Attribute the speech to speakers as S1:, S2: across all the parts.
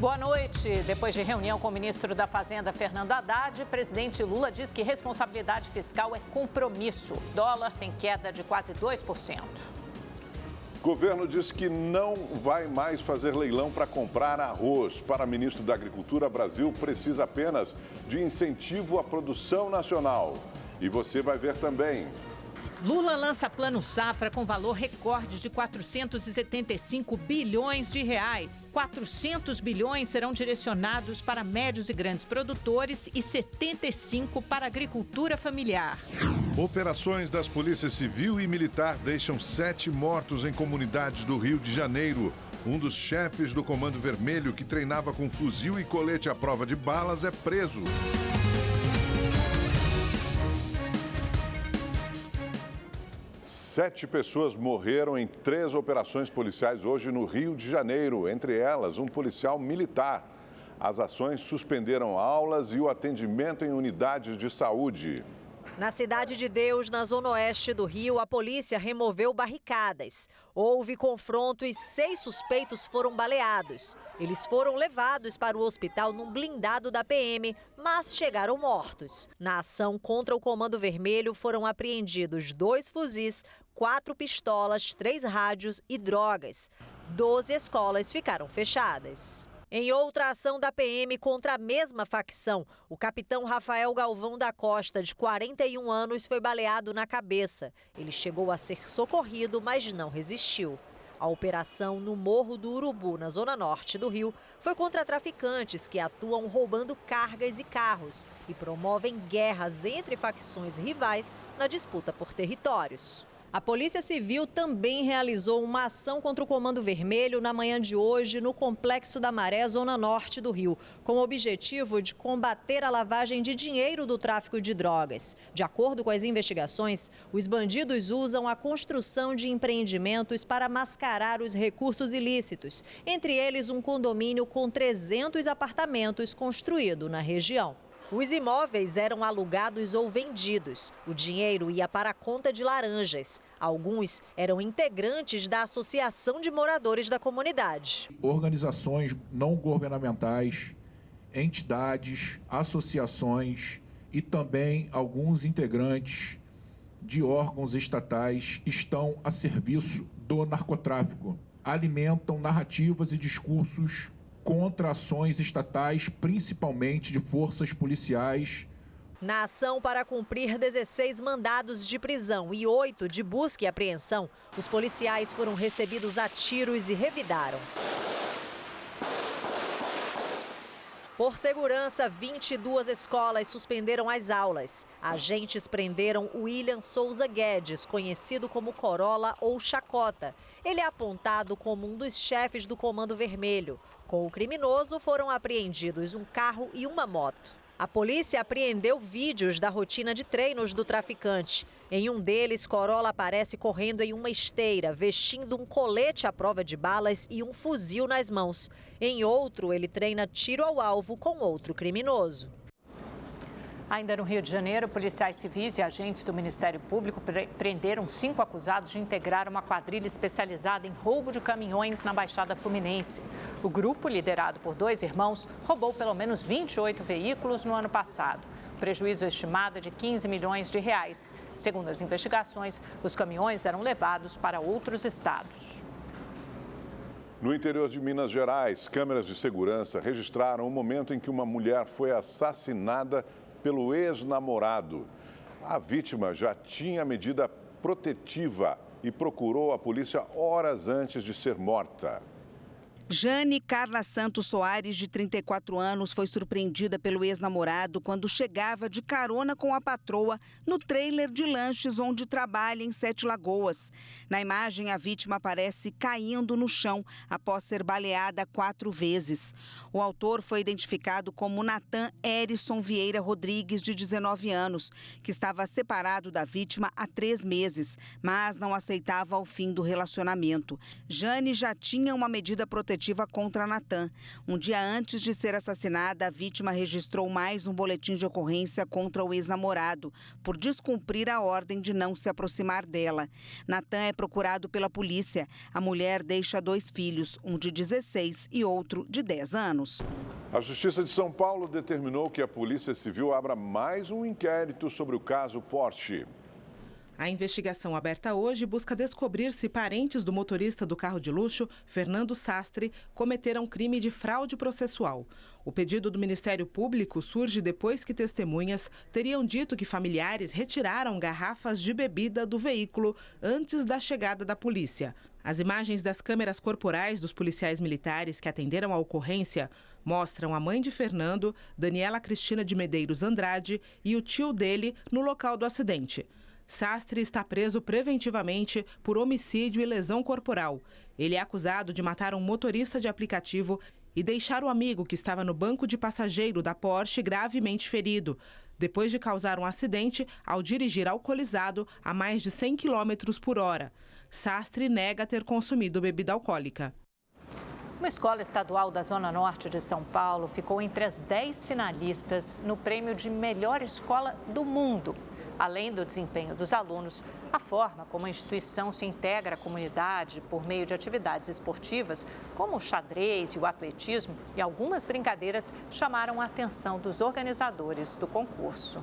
S1: Boa noite. Depois de reunião com o ministro da Fazenda, Fernando Haddad, presidente Lula diz que responsabilidade fiscal é compromisso. Dólar tem queda de quase 2%.
S2: O governo diz que não vai mais fazer leilão para comprar arroz. Para o ministro da Agricultura, o Brasil precisa apenas de incentivo à produção nacional. E você vai ver também.
S1: Lula lança plano safra com valor recorde de 475 bilhões de reais. 400 bilhões serão direcionados para médios e grandes produtores e 75 para a agricultura familiar.
S3: Operações das polícias civil e militar deixam 7 mortos em comunidades do Rio de Janeiro. Um dos chefes do Comando Vermelho, que treinava com fuzil e colete à prova de balas, é preso.
S2: Sete pessoas morreram em 3 operações policiais hoje no Rio de Janeiro, entre elas um policial militar. As ações suspenderam aulas e o atendimento em unidades de saúde.
S4: Na Cidade de Deus, na zona oeste do Rio, a polícia removeu barricadas. Houve confronto e 6 suspeitos foram baleados. Eles foram levados para o hospital num blindado da PM, mas chegaram mortos. Na ação contra o Comando Vermelho foram apreendidos 2 fuzis, 4 pistolas, 3 rádios e drogas. 12 escolas ficaram fechadas. Em outra ação da PM contra a mesma facção, o capitão Rafael Galvão da Costa, de 41 anos, foi baleado na cabeça. Ele chegou a ser socorrido, mas não resistiu. A operação no Morro do Urubu, na zona norte do Rio, foi contra traficantes que atuam roubando cargas e carros e promovem guerras entre facções rivais na disputa por territórios. A Polícia Civil também realizou uma ação contra o Comando Vermelho na manhã de hoje no Complexo da Maré, zona norte do Rio, com o objetivo de combater a lavagem de dinheiro do tráfico de drogas. De acordo com as investigações, os bandidos usam a construção de empreendimentos para mascarar os recursos ilícitos, entre eles um condomínio com 300 apartamentos construído na região. Os imóveis eram alugados ou vendidos. O dinheiro ia para a conta de laranjas. Alguns eram integrantes da Associação de Moradores da Comunidade.
S5: Organizações não governamentais, entidades, associações e também alguns integrantes de órgãos estatais estão a serviço do narcotráfico. Alimentam narrativas e discursos contra ações estatais, principalmente de forças policiais.
S4: Na ação para cumprir 16 mandados de prisão e 8 de busca e apreensão, os policiais foram recebidos a tiros e revidaram. Por segurança, 22 escolas suspenderam as aulas. Agentes prenderam William Souza Guedes, conhecido como Corolla ou Chacota. Ele é apontado como um dos chefes do Comando Vermelho. Com o criminoso, foram apreendidos um carro e uma moto. A polícia apreendeu vídeos da rotina de treinos do traficante. Em um deles, Corolla aparece correndo em uma esteira, vestindo um colete à prova de balas e um fuzil nas mãos. Em outro, ele treina tiro ao alvo com outro criminoso.
S1: Ainda no Rio de Janeiro, policiais civis e agentes do Ministério Público prenderam 5 acusados de integrar uma quadrilha especializada em roubo de caminhões na Baixada Fluminense. O grupo, liderado por 2 irmãos, roubou pelo menos 28 veículos no ano passado. O prejuízo estimado é de 15 milhões de reais. Segundo as investigações, os caminhões eram levados para outros estados.
S2: No interior de Minas Gerais, câmeras de segurança registraram o momento em que uma mulher foi assassinada pelo ex-namorado. A vítima já tinha medida protetiva e procurou a polícia horas antes de ser morta.
S6: Jane Carla Santos Soares, de 34 anos, foi surpreendida pelo ex-namorado quando chegava de carona com a patroa no trailer de lanches onde trabalha em 7 Lagoas. Na imagem, a vítima aparece caindo no chão após ser baleada 4 vezes. O autor foi identificado como Natan Erison Vieira Rodrigues, de 19 anos, que estava separado da vítima há 3 meses, mas não aceitava o fim do relacionamento. Jane já tinha uma medida protetiva preventiva contra Natan. Um dia antes de ser assassinada, a vítima registrou mais um boletim de ocorrência contra o ex-namorado, por descumprir a ordem de não se aproximar dela. Natan é procurado pela polícia. A mulher deixa 2 filhos, um de 16 e outro de 10 anos.
S2: A Justiça de São Paulo determinou que a Polícia Civil abra mais um inquérito sobre o caso Porsche.
S7: A investigação aberta hoje busca descobrir se parentes do motorista do carro de luxo, Fernando Sastre, cometeram crime de fraude processual. O pedido do Ministério Público surge depois que testemunhas teriam dito que familiares retiraram garrafas de bebida do veículo antes da chegada da polícia. As imagens das câmeras corporais dos policiais militares que atenderam à ocorrência mostram a mãe de Fernando, Daniela Cristina de Medeiros Andrade, e o tio dele no local do acidente. Sastre está preso preventivamente por homicídio e lesão corporal. Ele é acusado de matar um motorista de aplicativo e deixar o amigo que estava no banco de passageiro da Porsche gravemente ferido, depois de causar um acidente ao dirigir alcoolizado a mais de 100 km por hora. Sastre nega ter consumido bebida alcoólica.
S1: Uma escola estadual da Zona Norte de São Paulo ficou entre as 10 finalistas no prêmio de melhor escola do mundo. Além do desempenho dos alunos, a forma como a instituição se integra à comunidade por meio de atividades esportivas, como o xadrez e o atletismo e algumas brincadeiras, chamaram a atenção dos organizadores do concurso.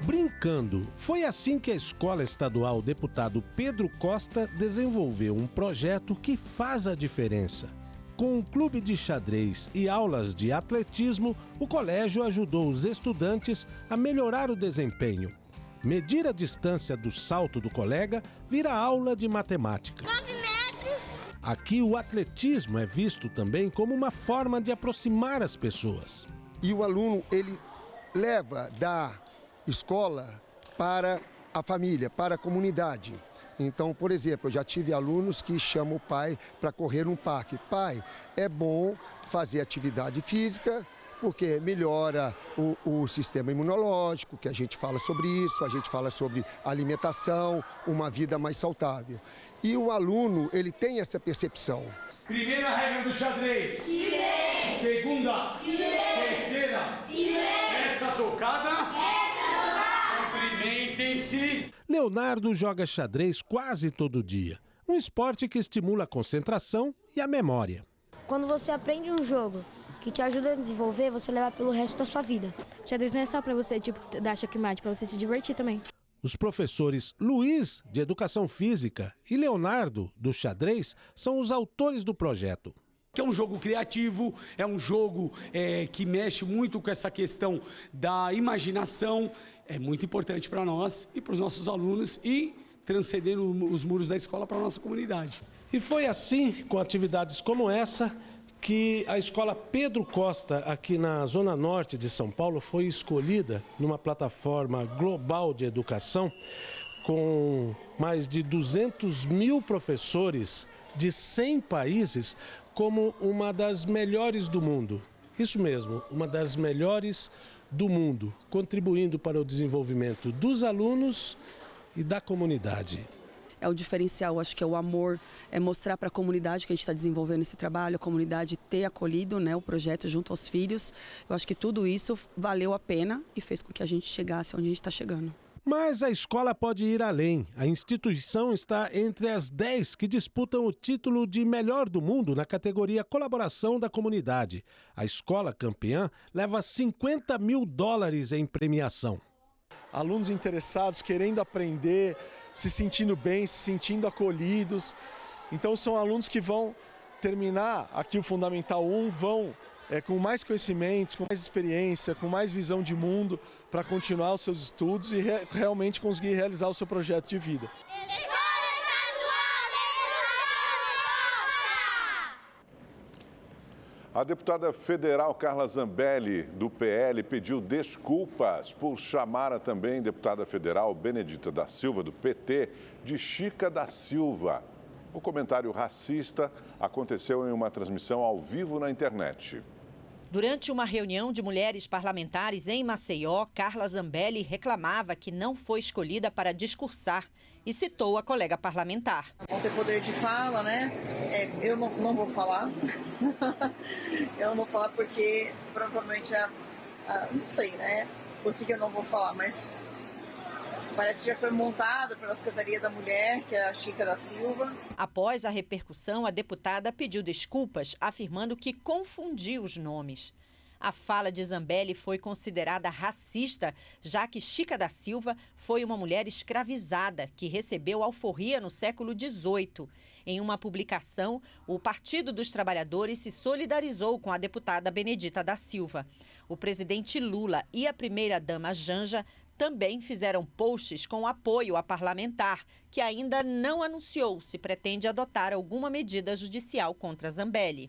S8: Brincando, foi assim que a Escola Estadual Deputado Pedro Costa desenvolveu um projeto que faz a diferença. Com um clube de xadrez e aulas de atletismo, o colégio ajudou os estudantes a melhorar o desempenho. Medir a distância do salto do colega vira aula de matemática.
S9: 9 metros.
S8: Aqui o atletismo é visto também como uma forma de aproximar as pessoas.
S10: E o aluno, ele leva da escola para a família, para a comunidade. Então, por exemplo, eu já tive alunos que chamam o pai para correr no parque. Pai, é bom fazer atividade física, porque melhora o sistema imunológico, que a gente fala sobre isso, a gente fala sobre alimentação, uma vida mais saudável. E o aluno, ele tem essa percepção.
S11: Primeira regra do xadrez. Silêncio. Segunda. Silêncio. Terceira. Silêncio. Essa tocada. Cumprimentem-se.
S8: Leonardo joga xadrez quase todo dia. Um esporte que estimula a concentração e a memória.
S9: Quando você aprende um jogo que te ajuda a desenvolver, você leva pelo resto da sua vida.
S12: Xadrez não é só para você, dar checkmate, para você se divertir também.
S8: Os professores Luiz, de Educação Física, e Leonardo, do xadrez, são os autores do projeto.
S11: É um jogo criativo, é um jogo que mexe muito com essa questão da imaginação. É muito importante para nós e para os nossos alunos e transcendendo os muros da escola para a nossa comunidade.
S8: E foi assim, com atividades como essa, que a Escola Pedro Costa, aqui na Zona Norte de São Paulo, foi escolhida numa plataforma global de educação com mais de 200 mil professores de 100 países como uma das melhores do mundo. Isso mesmo, uma das melhores do mundo, contribuindo para o desenvolvimento dos alunos e da comunidade.
S13: É o diferencial, acho que é o amor, é mostrar para a comunidade que a gente está desenvolvendo esse trabalho, a comunidade ter acolhido, né, o projeto junto aos filhos. Eu acho que tudo isso valeu a pena e fez com que a gente chegasse onde a gente está chegando.
S8: Mas a escola pode ir além. A instituição está entre as 10 que disputam o título de melhor do mundo na categoria Colaboração da Comunidade. A escola campeã leva $50 mil em premiação.
S14: Alunos interessados, querendo aprender, se sentindo bem, se sentindo acolhidos. Então são alunos que vão terminar aqui o Fundamental 1, vão com mais conhecimentos, com mais experiência, com mais visão de mundo para continuar os seus estudos e realmente conseguir realizar o seu projeto de vida.
S2: A deputada federal Carla Zambelli, do PL, pediu desculpas por chamar a também deputada federal Benedita da Silva, do PT, de Chica da Silva. O comentário racista aconteceu em uma transmissão ao vivo na internet.
S4: Durante uma reunião de mulheres parlamentares em Maceió, Carla Zambelli reclamava que não foi escolhida para discursar e citou a colega parlamentar.
S15: Vão ter poder de fala, né? Eu não vou falar. Eu não vou falar porque provavelmente não sei, né? Por que eu não vou falar, mas parece que já foi montada pela Secretaria da Mulher, que é a Chica da Silva.
S4: Após a repercussão, a deputada pediu desculpas, afirmando que confundiu os nomes. A fala de Zambelli foi considerada racista, já que Chica da Silva foi uma mulher escravizada que recebeu alforria no século XVIII. Em uma publicação, o Partido dos Trabalhadores se solidarizou com a deputada Benedita da Silva. O presidente Lula e a primeira-dama Janja também fizeram posts com apoio à parlamentar, que ainda não anunciou se pretende adotar alguma medida judicial contra Zambelli.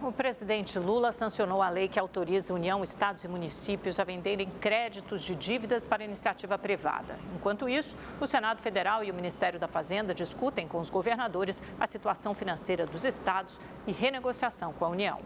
S1: O presidente Lula sancionou a lei que autoriza a União, estados e municípios a venderem créditos de dívidas para iniciativa privada. Enquanto isso, o Senado Federal e o Ministério da Fazenda discutem com os governadores a situação financeira dos estados e renegociação com a União.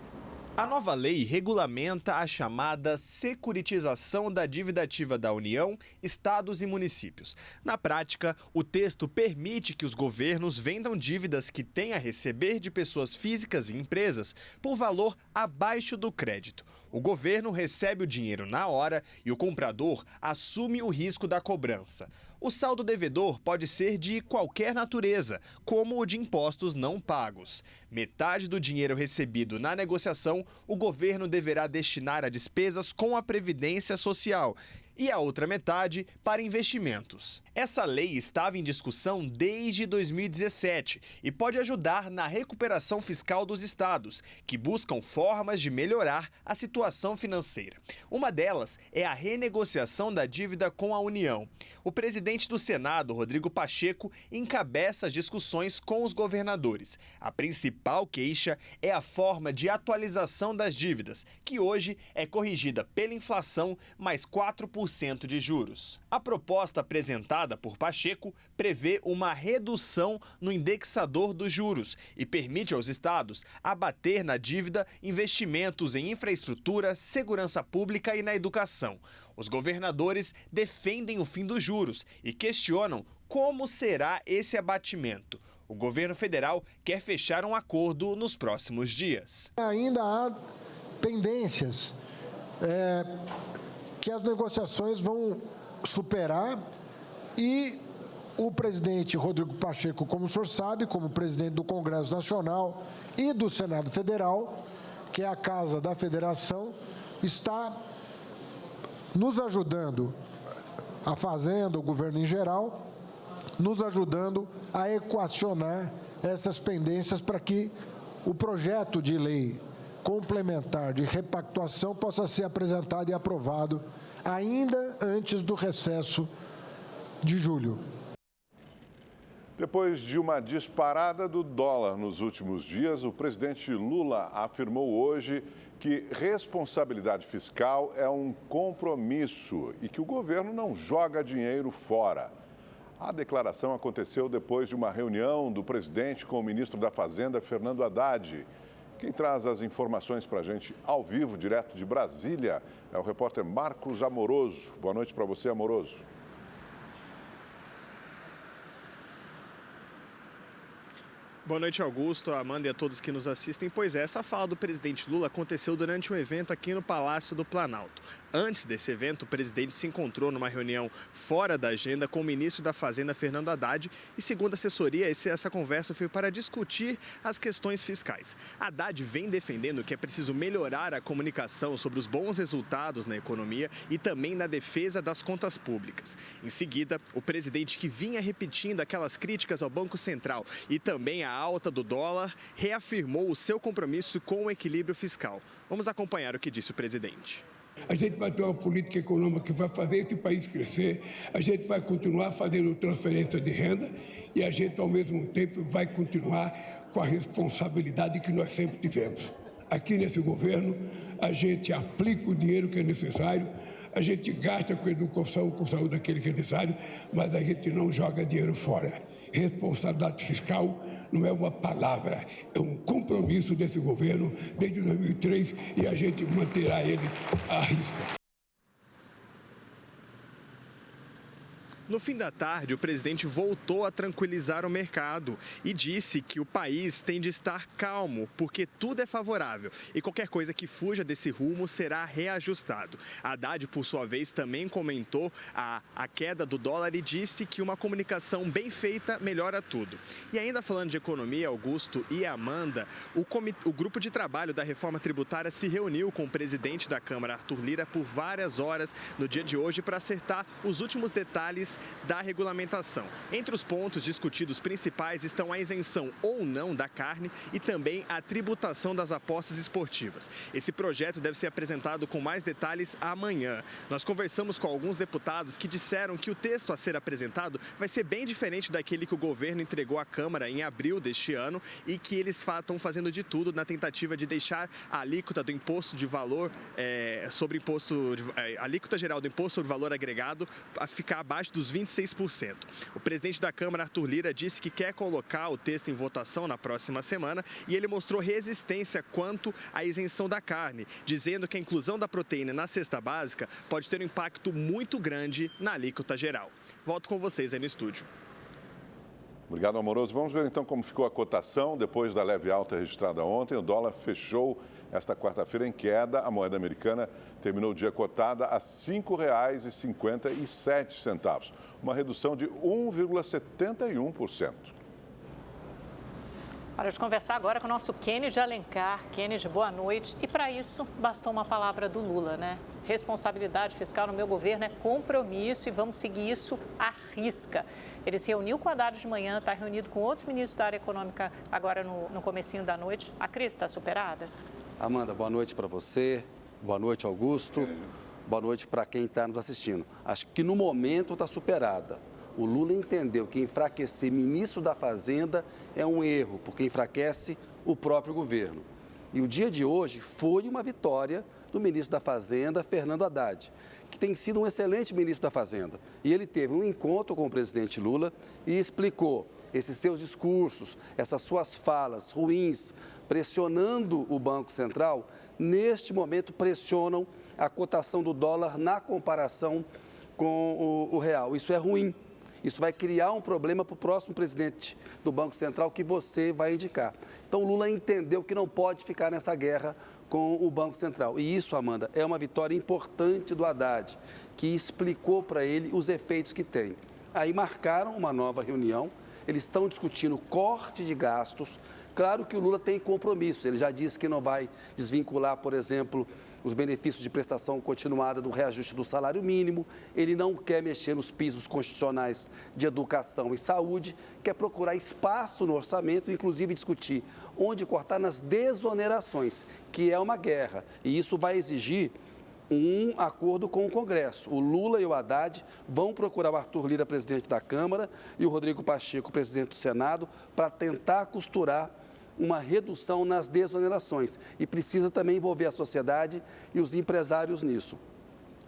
S16: A nova lei regulamenta a chamada securitização da dívida ativa da União, estados e municípios. Na prática, o texto permite que os governos vendam dívidas que têm a receber de pessoas físicas e empresas por valor abaixo do crédito. O governo recebe o dinheiro na hora e o comprador assume o risco da cobrança. O saldo devedor pode ser de qualquer natureza, como o de impostos não pagos. Metade do dinheiro recebido na negociação, o governo deverá destinar a despesas com a Previdência Social e a outra metade para investimentos. Essa lei estava em discussão desde 2017 e pode ajudar na recuperação fiscal dos estados, que buscam formas de melhorar a situação financeira. Uma delas é a renegociação da dívida com a União. O presidente do Senado, Rodrigo Pacheco, encabeça as discussões com os governadores. A principal queixa é a forma de atualização das dívidas, que hoje é corrigida pela inflação mais 4% de juros. A proposta apresentada por Pacheco prevê uma redução no indexador dos juros e permite aos estados abater na dívida investimentos em infraestrutura, segurança pública e na educação. Os governadores defendem o fim dos juros e questionam como será esse abatimento. O governo federal quer fechar um acordo nos próximos dias.
S17: Ainda há pendências que as negociações vão superar e o presidente Rodrigo Pacheco, como o senhor sabe, como presidente do Congresso Nacional e do Senado Federal, que é a casa da federação, está nos ajudando, a Fazenda, o governo em geral, nos ajudando a equacionar essas pendências para que o projeto de lei complementar de repactuação possa ser apresentado e aprovado ainda antes do recesso de julho.
S2: Depois de uma disparada do dólar nos últimos dias, o presidente Lula afirmou hoje que responsabilidade fiscal é um compromisso e que o governo não joga dinheiro fora. A declaração aconteceu depois de uma reunião do presidente com o ministro da Fazenda, Fernando Haddad. Quem traz as informações para a gente ao vivo, direto de Brasília, é o repórter Marcos Amoroso. Boa noite para você, Amoroso.
S16: Boa noite, Augusto, Amanda e a todos que nos assistem. Pois é, essa fala do presidente Lula aconteceu durante um evento aqui no Palácio do Planalto. Antes desse evento, o presidente se encontrou numa reunião fora da agenda com o ministro da Fazenda, Fernando Haddad, e segundo a assessoria, essa conversa foi para discutir as questões fiscais. Haddad vem defendendo que é preciso melhorar a comunicação sobre os bons resultados na economia e também na defesa das contas públicas. Em seguida, o presidente, que vinha repetindo aquelas críticas ao Banco Central e também a alta do dólar, reafirmou o seu compromisso com o equilíbrio fiscal. Vamos acompanhar o que disse o presidente.
S18: A gente vai ter uma política econômica que vai fazer esse país crescer, a gente vai continuar fazendo transferência de renda e a gente, ao mesmo tempo, vai continuar com a responsabilidade que nós sempre tivemos. Aqui nesse governo, a gente aplica o dinheiro que é necessário, a gente gasta com educação, com saúde aquele que é necessário, mas a gente não joga dinheiro fora. Responsabilidade fiscal não é uma palavra, é um compromisso desse governo desde 2003 e a gente manterá ele à risca.
S16: No fim da tarde, o presidente voltou a tranquilizar o mercado e disse que o país tem de estar calmo, porque tudo é favorável e qualquer coisa que fuja desse rumo será reajustado. Haddad, por sua vez, também comentou a queda do dólar e disse que uma comunicação bem feita melhora tudo. E ainda falando de economia, Augusto e Amanda, o grupo de trabalho da reforma tributária se reuniu com o presidente da Câmara, Arthur Lira, por várias horas no dia de hoje para acertar os últimos detalhes da regulamentação. Entre os pontos discutidos principais estão a isenção ou não da carne e também a tributação das apostas esportivas. Esse projeto deve ser apresentado com mais detalhes amanhã. Nós conversamos com alguns deputados que disseram que o texto a ser apresentado vai ser bem diferente daquele que o governo entregou à Câmara em abril deste ano e que eles estão fazendo de tudo na tentativa de deixar a alíquota do imposto de valor a alíquota geral do imposto sobre valor agregado a ficar abaixo dos 26%. O presidente da Câmara, Arthur Lira, disse que quer colocar o texto em votação na próxima semana e ele mostrou resistência quanto à isenção da carne, dizendo que a inclusão da proteína na cesta básica pode ter um impacto muito grande na alíquota geral. Volto com vocês aí no estúdio.
S2: Obrigado, Amoroso. Vamos ver então como ficou a cotação depois da leve alta registrada ontem. O dólar fechou esta quarta-feira em queda. A moeda americana terminou o dia cotada a R$ 5,57, uma redução de 1,71%.
S1: Hora de conversar agora com o nosso Kennedy Alencar. Kennedy, boa noite. E para isso, bastou uma palavra do Lula, né? Responsabilidade fiscal no meu governo é compromisso e vamos seguir isso à risca. Ele se reuniu com a Haddad de manhã, está reunido com outros ministros da área econômica agora no comecinho da noite. A crise está superada?
S19: Amanda, boa noite para você, boa noite, Augusto, boa noite para quem está nos assistindo. Acho que no momento está superada. O Lula entendeu que enfraquecer ministro da Fazenda é um erro, porque enfraquece o próprio governo. E o dia de hoje foi uma vitória do ministro da Fazenda, Fernando Haddad, que tem sido um excelente ministro da Fazenda. E ele teve um encontro com o presidente Lula e explicou esses seus discursos, essas suas falas ruins, pressionando o Banco Central, neste momento pressionam a cotação do dólar na comparação com o real. Isso é ruim. Isso vai criar um problema para o próximo presidente do Banco Central que você vai indicar. Então, Lula entendeu que não pode ficar nessa guerra com o Banco Central. E isso, Amanda, é uma vitória importante do Haddad, que explicou para ele os efeitos que tem. Aí marcaram uma nova reunião, eles estão discutindo corte de gastos. Claro que o Lula tem compromisso, ele já disse que não vai desvincular, por exemplo, os benefícios de prestação continuada do reajuste do salário mínimo, ele não quer mexer nos pisos constitucionais de educação e saúde, quer procurar espaço no orçamento, inclusive discutir onde cortar nas desonerações, que é uma guerra, e isso vai exigir um acordo com o Congresso. O Lula e o Haddad vão procurar o Arthur Lira, presidente da Câmara, e o Rodrigo Pacheco, presidente do Senado, para tentar costurar uma redução nas desonerações. E precisa também envolver a sociedade e os empresários nisso.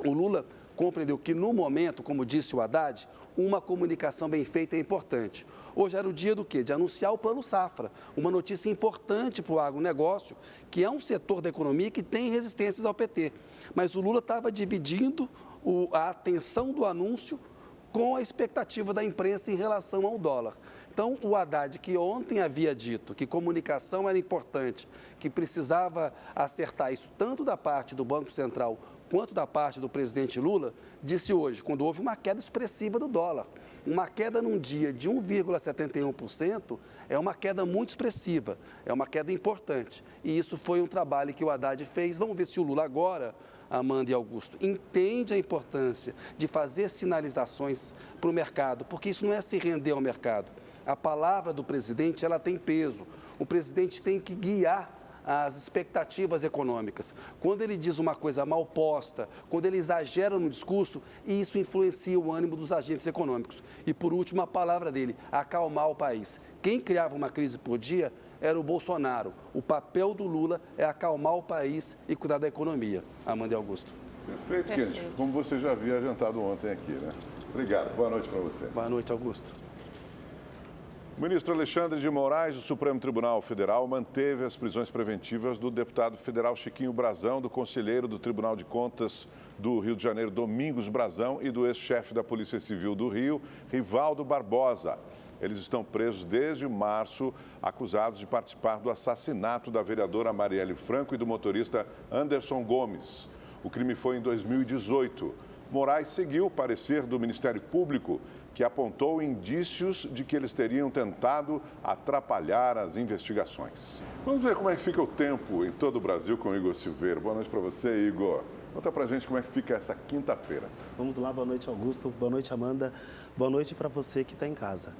S19: O Lula compreendeu que, no momento, como disse o Haddad, uma comunicação bem feita é importante. Hoje era o dia do quê? De anunciar o Plano Safra, uma notícia importante para o agronegócio, que é um setor da economia que tem resistências ao PT. Mas o Lula estava dividindo a atenção do anúncio com a expectativa da imprensa em relação ao dólar. Então, o Haddad, que ontem havia dito que comunicação era importante, que precisava acertar isso tanto da parte do Banco Central quanto da parte do presidente Lula, disse hoje, quando houve uma queda expressiva do dólar. Uma queda num dia de 1,71% é uma queda muito expressiva, é uma queda importante. E isso foi um trabalho que o Haddad fez. Vamos ver se o Lula agora, Amanda e Augusto, entende a importância de fazer sinalizações para o mercado, porque isso não é se render ao mercado. A palavra do presidente, ela tem peso. O presidente tem que guiar as expectativas econômicas. Quando ele diz uma coisa mal posta, quando ele exagera no discurso, isso influencia o ânimo dos agentes econômicos. E, por último, a palavra dele, acalmar o país. Quem criava uma crise por dia era o Bolsonaro. O papel do Lula é acalmar o país e cuidar da economia. Amanda e Augusto.
S2: Perfeito, Kennedy. Como você já havia adiantado ontem aqui, né? Obrigado. Boa noite para você.
S19: Boa noite, Augusto.
S2: O ministro Alexandre de Moraes, do Supremo Tribunal Federal, manteve as prisões preventivas do deputado federal Chiquinho Brazão, do conselheiro do Tribunal de Contas do Rio de Janeiro, Domingos Brazão, e do ex-chefe da Polícia Civil do Rio, Rivaldo Barbosa. Eles estão presos desde março, acusados de participar do assassinato da vereadora Marielle Franco e do motorista Anderson Gomes. O crime foi em 2018. Moraes seguiu o parecer do Ministério Público, que apontou indícios de que eles teriam tentado atrapalhar as investigações. Vamos ver como é que fica o tempo em todo o Brasil com o Igor Silveira. Boa noite para você, Igor. Conta pra gente como é que fica essa quinta-feira.
S20: Vamos lá, boa noite, Augusto. Boa noite, Amanda. Boa noite para você que está em casa.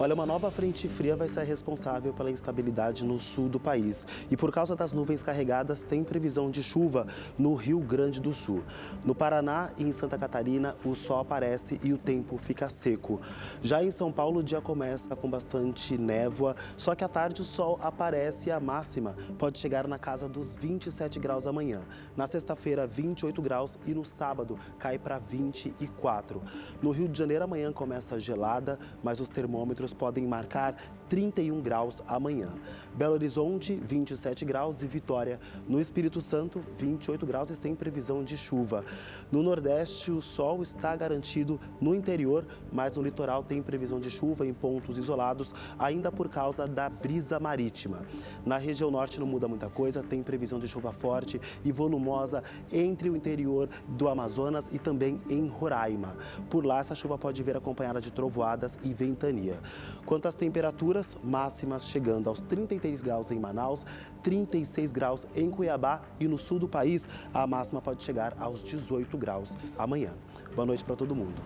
S20: Olha, uma nova frente fria vai ser responsável pela instabilidade no sul do país. E por causa das nuvens carregadas, tem previsão de chuva no Rio Grande do Sul. No Paraná e em Santa Catarina, o sol aparece e o tempo fica seco. Já em São Paulo, o dia começa com bastante névoa, só que à tarde o sol aparece e a máxima pode chegar na casa dos 27 graus amanhã. Na sexta-feira, 28 graus e no sábado cai para 24. No Rio de Janeiro, amanhã começa gelada, mas os termômetros podem marcar 31 graus amanhã. Belo Horizonte, 27 graus e Vitória. No Espírito Santo, 28 graus e sem previsão de chuva. No Nordeste, o sol está garantido no interior, mas no litoral tem previsão de chuva em pontos isolados, ainda por causa da brisa marítima. Na região norte não muda muita coisa, tem previsão de chuva forte e volumosa entre o interior do Amazonas e também em Roraima. Por lá, essa chuva pode vir acompanhada de trovoadas e ventania. Quanto às temperaturas, máximas chegando aos 33 graus em Manaus, 36 graus em Cuiabá e no sul do país, a máxima pode chegar aos 18 graus amanhã. Boa noite para todo mundo.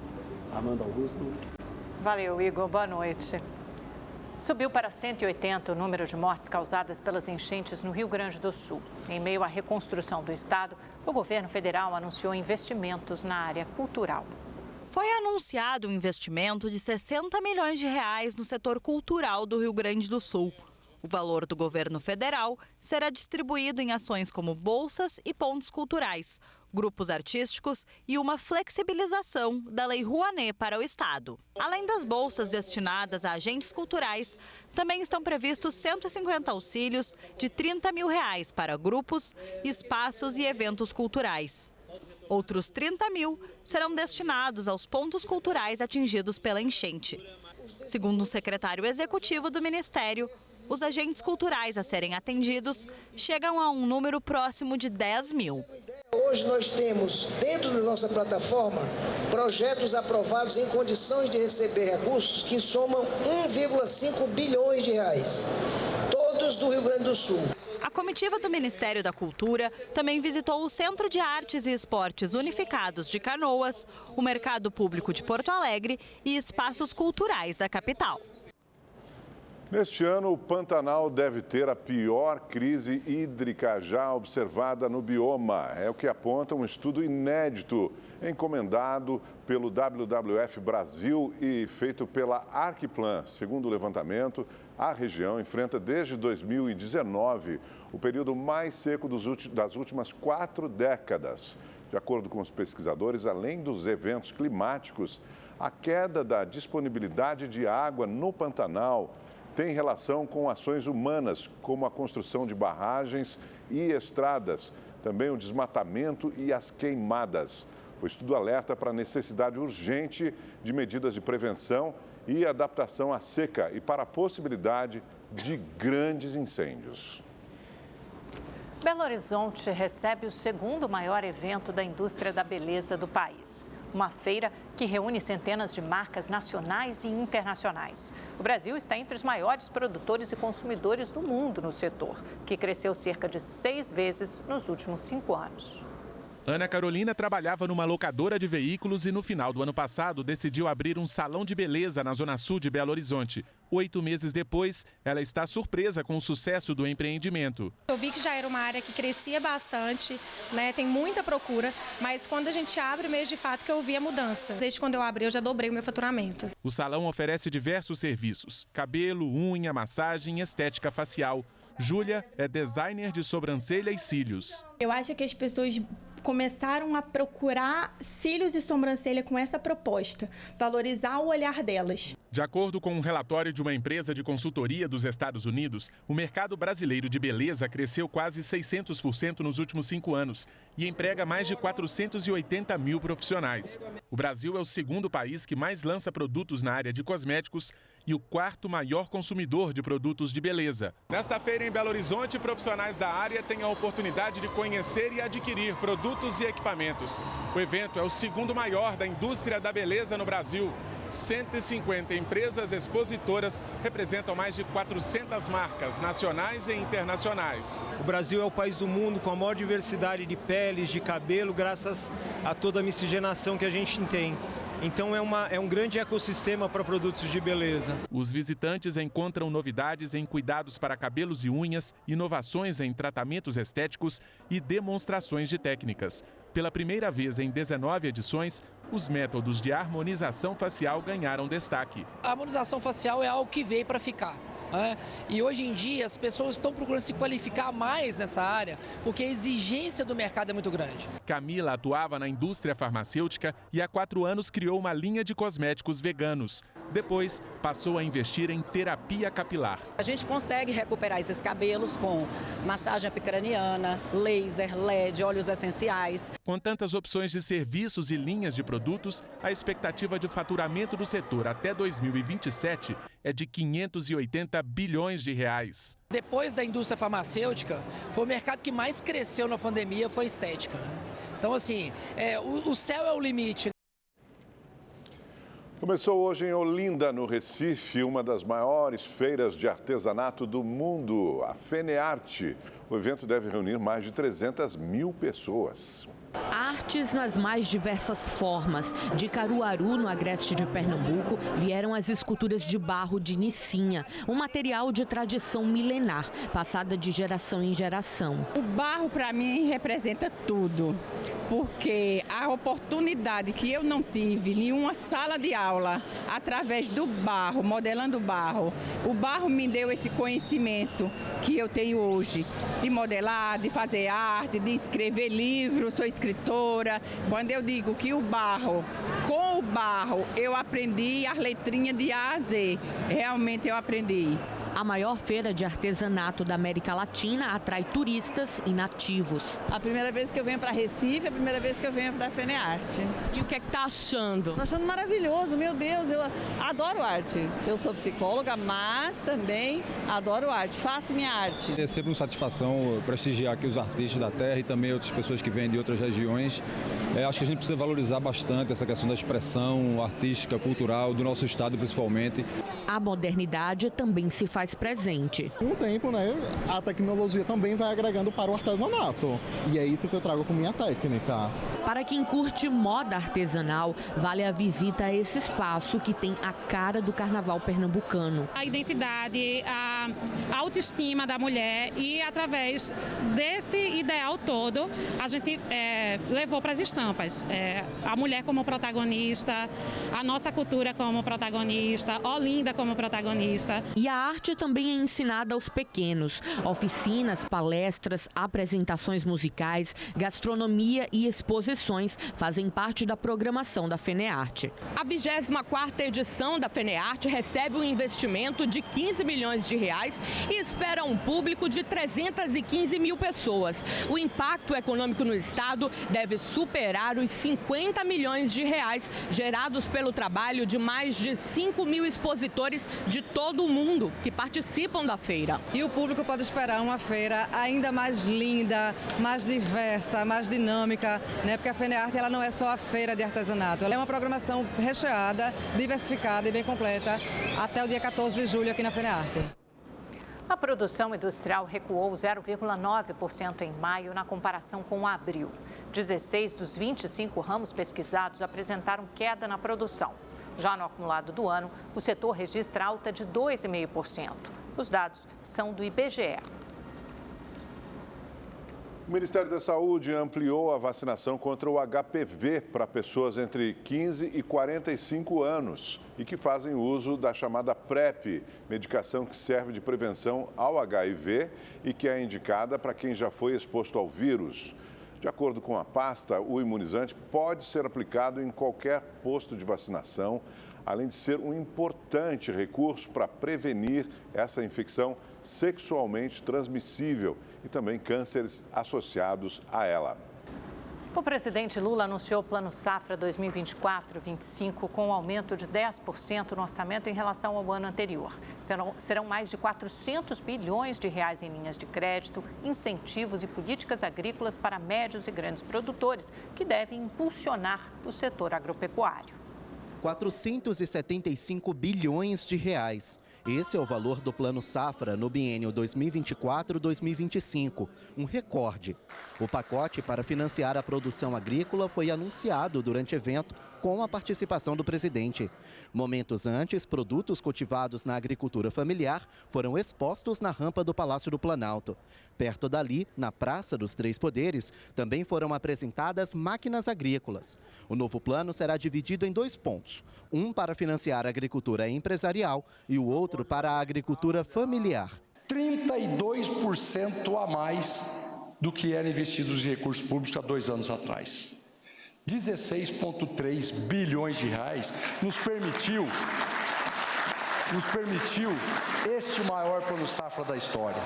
S20: Amanda, Augusto.
S1: Valeu, Igor. Boa noite. Subiu para 180 o número de mortes causadas pelas enchentes no Rio Grande do Sul. Em meio à reconstrução do estado, o governo federal anunciou investimentos na área cultural.
S21: Foi anunciado um investimento de 60 milhões de reais no setor cultural do Rio Grande do Sul. O valor do governo federal será distribuído em ações como bolsas e pontos culturais, grupos artísticos e uma flexibilização da Lei Rouanet para o Estado. Além das bolsas destinadas a agentes culturais, também estão previstos 150 auxílios de 30 mil reais para grupos, espaços e eventos culturais. Outros 30 mil serão destinados aos pontos culturais atingidos pela enchente. Segundo o secretário executivo do Ministério, os agentes culturais a serem atendidos chegam a um número próximo de 10 mil.
S22: Hoje nós temos, dentro da nossa plataforma, projetos aprovados em condições de receber recursos que somam 1,5 bilhões de reais, todos do Rio Grande do Sul.
S21: A comitiva do Ministério da Cultura também visitou o Centro de Artes e Esportes Unificados de Canoas, o Mercado Público de Porto Alegre e espaços culturais da capital.
S2: Neste ano, o Pantanal deve ter a pior crise hídrica já observada no bioma. É o que aponta um estudo inédito encomendado pelo WWF Brasil e feito pela Arquiplan. Segundo o levantamento, a região enfrenta desde 2019 o período mais seco das últimas 4 décadas. De acordo com os pesquisadores, além dos eventos climáticos, a queda da disponibilidade de água no Pantanal tem relação com ações humanas, como a construção de barragens e estradas, também o desmatamento e as queimadas. O estudo alerta para a necessidade urgente de medidas de prevenção e adaptação à seca e para a possibilidade de grandes incêndios.
S1: Belo Horizonte recebe o segundo maior evento da indústria da beleza do país. Uma feira que reúne centenas de marcas nacionais e internacionais. O Brasil está entre os maiores produtores e consumidores do mundo no setor, que cresceu cerca de 6 vezes nos últimos 5 anos.
S23: Ana Carolina trabalhava numa locadora de veículos e no final do ano passado decidiu abrir um salão de beleza na zona sul de Belo Horizonte. 8 meses depois, ela está surpresa com o sucesso do empreendimento.
S24: Eu vi que já era uma área que crescia bastante, né? Tem muita procura, mas quando a gente abre mesmo de fato que eu vi a mudança. Desde quando eu abri eu já dobrei o meu faturamento.
S23: O salão oferece diversos serviços: cabelo, unha, massagem, estética facial. Júlia é designer de sobrancelha e cílios.
S12: Eu acho que as pessoas começaram a procurar cílios e sobrancelha com essa proposta, valorizar o olhar delas.
S23: De acordo com um relatório de uma empresa de consultoria dos Estados Unidos, o mercado brasileiro de beleza cresceu quase 600% nos últimos 5 anos e emprega mais de 480 mil profissionais. O Brasil é o segundo país que mais lança produtos na área de cosméticos e o 4º maior consumidor de produtos de beleza. Nesta feira em Belo Horizonte, profissionais da área têm a oportunidade de conhecer e adquirir produtos e equipamentos. O evento é o 2º maior da indústria da beleza no Brasil. 150 empresas expositoras representam mais de 400 marcas nacionais e internacionais.
S3: O Brasil é o país do mundo com a maior diversidade de peles, de cabelo, graças a toda a miscigenação que a gente tem. Então é um grande ecossistema para produtos de beleza.
S23: Os visitantes encontram novidades em cuidados para cabelos e unhas, inovações em tratamentos estéticos e demonstrações de técnicas. Pela primeira vez em 19 edições, os métodos de harmonização facial ganharam destaque.
S5: A harmonização facial é algo que veio para ficar. E hoje em dia as pessoas estão procurando se qualificar mais nessa área porque a exigência do mercado é muito grande.
S23: Camila atuava na indústria farmacêutica e há 4 anos criou uma linha de cosméticos veganos. Depois, passou a investir em terapia capilar.
S6: A gente consegue recuperar esses cabelos com massagem epicraniana, laser, LED, óleos essenciais.
S23: Com tantas opções de serviços e linhas de produtos, a expectativa de faturamento do setor até 2027 é de 580 bilhões de reais.
S5: Depois da indústria farmacêutica, foi o mercado que mais cresceu na pandemia, foi a estética. Então, assim, o céu é o limite.
S2: Começou hoje em Olinda, no Recife, uma das maiores feiras de artesanato do mundo, a FeneArte. O evento deve reunir mais de 300 mil pessoas.
S7: Artes nas mais diversas formas. De Caruaru, no agreste de Pernambuco, vieram as esculturas de barro de Nicinha, um material de tradição milenar, passada de geração em geração.
S25: O barro, para mim, representa tudo, porque a oportunidade que eu não tive em uma sala de aula, através do barro, modelando barro, o barro me deu esse conhecimento que eu tenho hoje, de modelar, de fazer arte, de escrever livros, sou escritora. Quando eu digo que com o barro, eu aprendi as letrinhas de A a Z, realmente eu aprendi.
S7: A maior feira de artesanato da América Latina atrai turistas e nativos.
S25: A primeira vez que eu venho para Recife, a primeira vez que eu venho para a FeneArte.
S7: E o que é que tá achando?
S25: Estou achando maravilhoso, meu Deus, eu adoro arte. Eu sou psicóloga, mas também adoro arte, faço minha arte.
S26: É sempre uma satisfação prestigiar aqui os artistas da terra e também outras pessoas que vêm de outras regiões. Acho que a gente precisa valorizar bastante essa questão da expressão artística, cultural, do nosso estado principalmente.
S7: A modernidade também se faz presente.
S27: Com o tempo, a tecnologia também vai agregando para o artesanato. E é isso que eu trago com minha técnica.
S7: Para quem curte moda artesanal, vale a visita a esse espaço que tem a cara do carnaval pernambucano.
S24: A identidade, a autoestima da mulher e através desse ideal todo, a gente levou para as estampas. A mulher como protagonista, a nossa cultura como protagonista, Olinda como protagonista.
S7: E a arte também é ensinada aos pequenos. Oficinas, palestras, apresentações musicais, gastronomia e exposições fazem parte da programação da FeneArte. A 24ª edição da FeneArte recebe um investimento de 15 milhões de reais e espera um público de 315 mil pessoas. O impacto econômico no estado deve superar os 50 milhões de reais gerados pelo trabalho de mais de 5 mil expositores de todo o mundo que participam da feira.
S25: E o público pode esperar uma feira ainda mais linda, mais diversa, mais dinâmica, porque a FeneArte ela não é só a feira de artesanato, ela é uma programação recheada, diversificada e bem completa até o dia 14 de julho aqui na FeneArte.
S1: A produção industrial recuou 0,9% em maio na comparação com abril. 16 dos 25 ramos pesquisados apresentaram queda na produção. Já no acumulado do ano, o setor registra alta de 2,5%. Os dados são do IBGE.
S2: O Ministério da Saúde ampliou a vacinação contra o HPV para pessoas entre 15 e 45 anos e que fazem uso da chamada PrEP, medicação que serve de prevenção ao HIV e que é indicada para quem já foi exposto ao vírus. De acordo com a pasta, o imunizante pode ser aplicado em qualquer posto de vacinação, além de ser um importante recurso para prevenir essa infecção sexualmente transmissível e também cânceres associados a ela.
S1: O presidente Lula anunciou o Plano Safra 2024-25 com um aumento de 10% no orçamento em relação ao ano anterior. Serão mais de 400 bilhões de reais em linhas de crédito, incentivos e políticas agrícolas para médios e grandes produtores, que devem impulsionar o setor agropecuário.
S8: 475 bilhões de reais. Esse é o valor do Plano Safra no biênio 2024-2025, um recorde. O pacote para financiar a produção agrícola foi anunciado durante evento com a participação do presidente. Momentos antes, produtos cultivados na agricultura familiar foram expostos na rampa do Palácio do Planalto. Perto dali, na Praça dos Três Poderes, também foram apresentadas máquinas agrícolas. O novo plano será dividido em 2 pontos, um para financiar a agricultura empresarial e o outro para a agricultura familiar.
S9: 32% a mais do que era investido de recursos públicos há 2 anos atrás. 16,3 bilhões de reais nos permitiu este maior Plano Safra da história.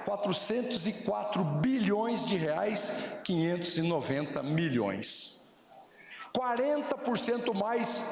S9: 404 bilhões de reais, 590 milhões. 40% mais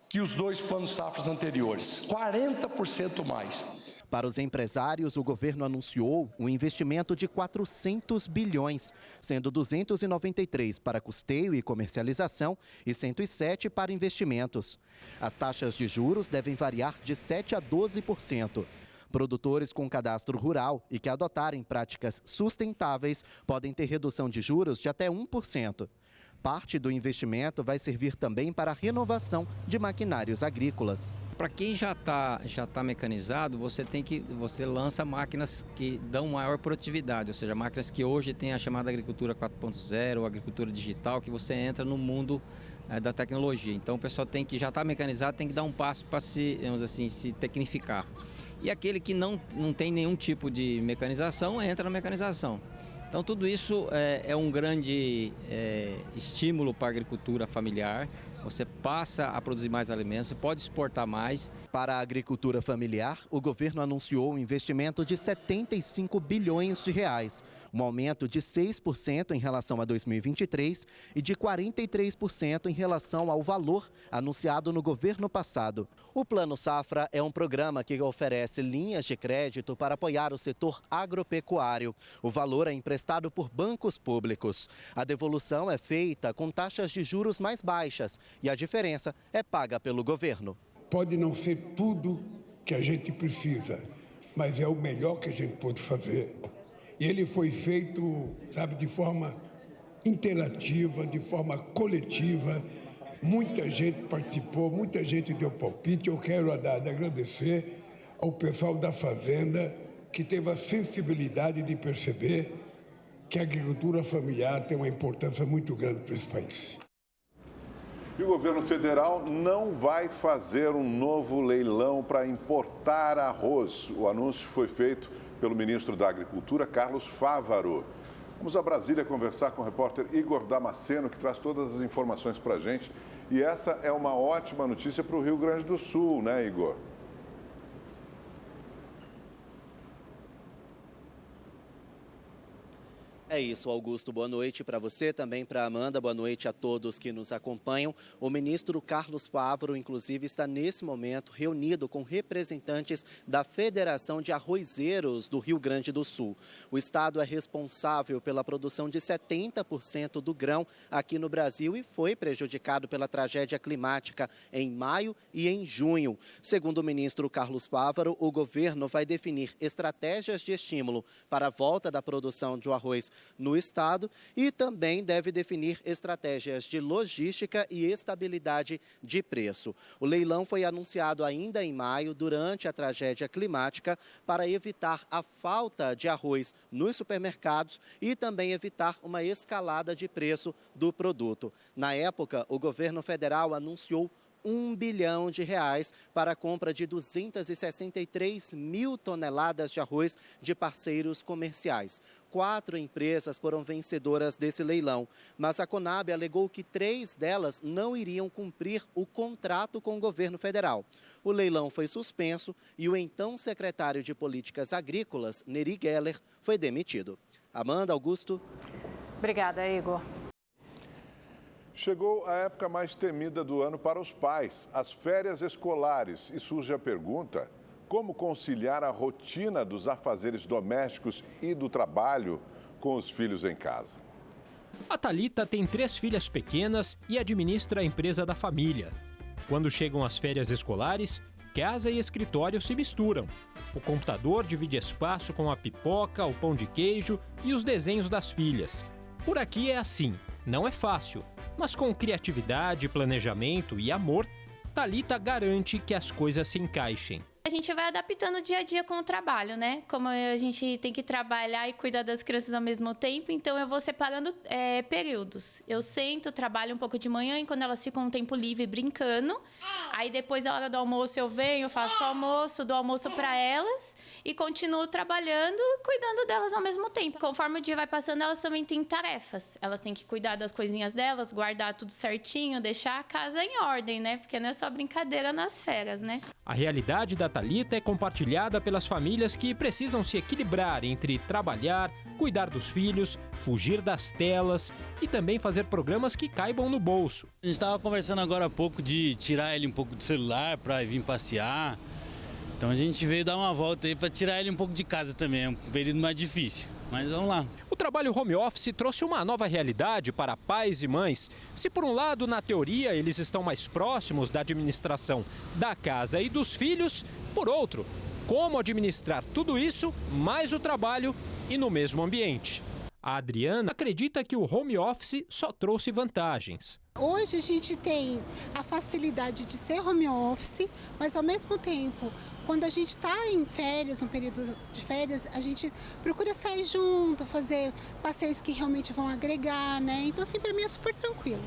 S9: que os 2 planos safras anteriores. 40% mais.
S8: Para os empresários, o governo anunciou um investimento de 400 bilhões, sendo 293 para custeio e comercialização e 107 para investimentos. As taxas de juros devem variar de 7% a 12%. Produtores com cadastro rural e que adotarem práticas sustentáveis podem ter redução de juros de até 1%. Parte do investimento vai servir também para a renovação de maquinários agrícolas.
S10: Para quem já tá mecanizado, você lança máquinas que dão maior produtividade, ou seja, máquinas que hoje tem a chamada agricultura 4.0, agricultura digital, que você entra no mundo da tecnologia. Então o pessoal já está mecanizado, tem que dar um passo para se tecnificar. E aquele que não tem nenhum tipo de mecanização, entra na mecanização. Então, tudo isso é um grande estímulo para a agricultura familiar. Você passa a produzir mais alimentos, você pode exportar mais.
S8: Para a agricultura familiar, o governo anunciou um investimento de 75 bilhões de reais, um aumento de 6% em relação a 2023 e de 43% em relação ao valor anunciado no governo passado. O Plano Safra é um programa que oferece linhas de crédito para apoiar o setor agropecuário. O valor é emprestado por bancos públicos. A devolução é feita com taxas de juros mais baixas e a diferença é paga pelo governo.
S18: Pode não ser tudo que a gente precisa, mas é o melhor que a gente pode fazer. E ele foi feito, de forma interativa, de forma coletiva. Muita gente participou, muita gente deu palpite. Eu quero agradecer ao pessoal da Fazenda, que teve a sensibilidade de perceber que a agricultura familiar tem uma importância muito grande para esse país.
S2: E o governo federal não vai fazer um novo leilão para importar arroz. O anúncio foi feito pelo ministro da Agricultura, Carlos Fávaro. Vamos a Brasília conversar com o repórter Igor Damasceno, que traz todas as informações para a gente. E essa é uma ótima notícia para o Rio Grande do Sul, né, Igor?
S8: É isso, Augusto. Boa noite para você, também para a Amanda. Boa noite a todos que nos acompanham. O ministro Carlos Fávaro, inclusive, está nesse momento reunido com representantes da Federação de Arrozeiros do Rio Grande do Sul. O estado é responsável pela produção de 70% do grão aqui no Brasil e foi prejudicado pela tragédia climática em maio e em junho. Segundo o ministro Carlos Fávaro, o governo vai definir estratégias de estímulo para a volta da produção de arroz no estado e também deve definir estratégias de logística e estabilidade de preço. O leilão foi anunciado ainda em maio, durante a tragédia climática, para evitar a falta de arroz nos supermercados e também evitar uma escalada de preço do produto. Na época, o governo federal anunciou R$ 1 bilhão para a compra de 263 mil toneladas de arroz de parceiros comerciais. 4 empresas foram vencedoras desse leilão, mas a Conab alegou que 3 delas não iriam cumprir o contrato com o governo federal. O leilão foi suspenso e o então secretário de Políticas Agrícolas, Neri Geller, foi demitido. Amanda, Augusto.
S1: Obrigada, Igor.
S2: Chegou a época mais temida do ano para os pais, as férias escolares. E surge a pergunta: como conciliar a rotina dos afazeres domésticos e do trabalho com os filhos em casa?
S4: A Thalita tem 3 filhas pequenas e administra a empresa da família. Quando chegam as férias escolares, casa e escritório se misturam. O computador divide espaço com a pipoca, o pão de queijo e os desenhos das filhas. Por aqui é assim, não é fácil, mas com criatividade, planejamento e amor, Thalita garante que as coisas se encaixem.
S11: A gente vai adaptando o dia a dia com o trabalho, né? Como a gente tem que trabalhar e cuidar das crianças ao mesmo tempo, então eu vou separando períodos. Eu sento, trabalho um pouco de manhã, e quando elas ficam um tempo livre brincando, aí depois, a hora do almoço, eu venho, faço o almoço, dou almoço para elas e continuo trabalhando, cuidando delas ao mesmo tempo. Conforme o dia vai passando, elas também têm tarefas. Elas têm que cuidar das coisinhas delas, guardar tudo certinho, deixar a casa em ordem, né? Porque não é só brincadeira nas férias, né?
S4: A realidade da Thalita é compartilhada pelas famílias que precisam se equilibrar entre trabalhar, cuidar dos filhos, fugir das telas e também fazer programas que caibam no bolso.
S13: A gente estava conversando agora há pouco de tirar ele um pouco do celular para vir passear. Então a gente veio dar uma volta aí para tirar ele um pouco de casa também. É um período mais difícil, mas vamos lá.
S4: O trabalho home office trouxe uma nova realidade para pais e mães. Se por um lado, na teoria, eles estão mais próximos da administração da casa e dos filhos, por outro, como administrar tudo isso, mais o trabalho e no mesmo ambiente. A Adriana acredita que o home office só trouxe vantagens.
S14: Hoje a gente tem a facilidade de ser home office, mas ao mesmo tempo, quando a gente está em férias, um período de férias, a gente procura sair junto, fazer passeios que realmente vão agregar, né? Então, assim, para mim é super tranquilo.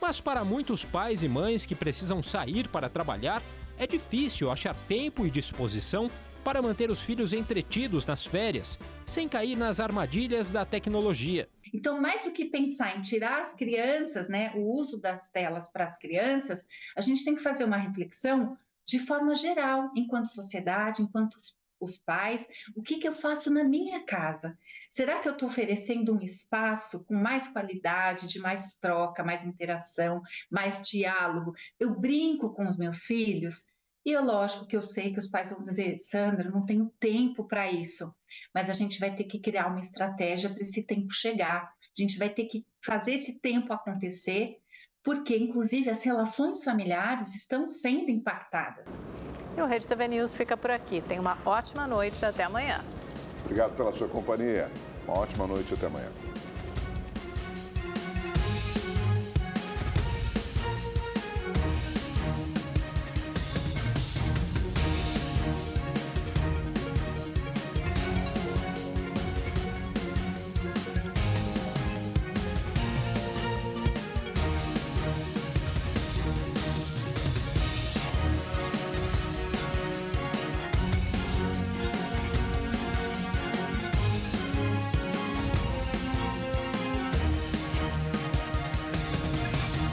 S4: Mas para muitos pais e mães que precisam sair para trabalhar, é difícil achar tempo e disposição para manter os filhos entretidos nas férias, sem cair nas armadilhas da tecnologia.
S15: Então, mais do que pensar em tirar as crianças, né, o uso das telas para as crianças, a gente tem que fazer uma reflexão de forma geral, enquanto sociedade, enquanto os pais, o que eu faço na minha casa? Será que eu estou oferecendo um espaço com mais qualidade, de mais troca, mais interação, mais diálogo? Eu brinco com os meus filhos? E é lógico que eu sei que os pais vão dizer, Sandra, não tenho tempo para isso, mas a gente vai ter que criar uma estratégia para esse tempo chegar. A gente vai ter que fazer esse tempo acontecer, porque, inclusive, as relações familiares estão sendo impactadas.
S1: E o Rede TV News fica por aqui. Tenha uma ótima noite e até amanhã.
S2: Obrigado pela sua companhia. Uma ótima noite e até amanhã.